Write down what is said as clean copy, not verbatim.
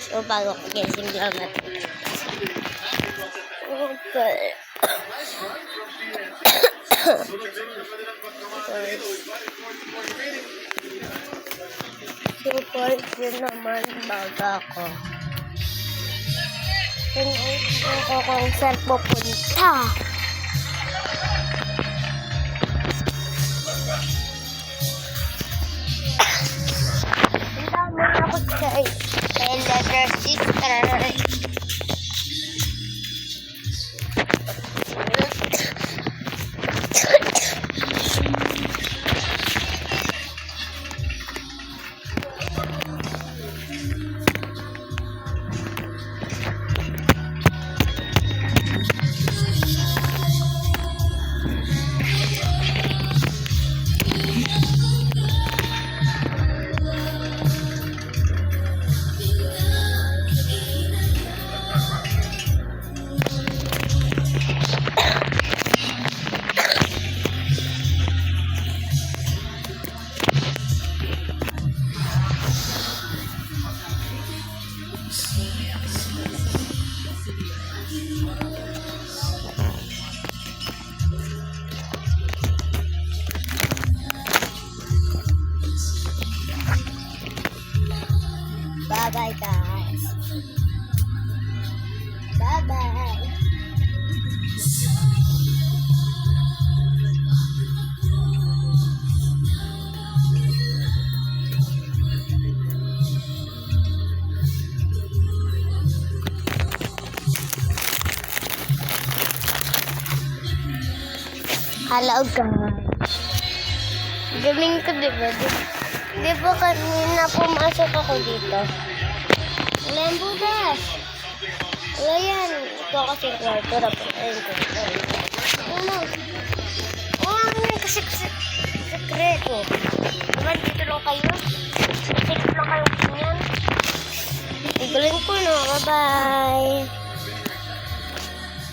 So, bago ko gising lang natin. Okay. Super yun naman baga ko. Tingnan ko kung saan pupunta. Punta muna ako kay letter sister. Bye-bye, guys. Bye-bye. Hello, guys. Galing ko, diba? Di ba kanina pumasok ako dito? Wala yung budas. Wala yan. Ito kasi yung kwarto. Ayun ko. Ano? Ano yung kasi sekreto? Diba dito lang kayo? Dito lang kayo ganyan? Igaling ko, no? Bye-bye.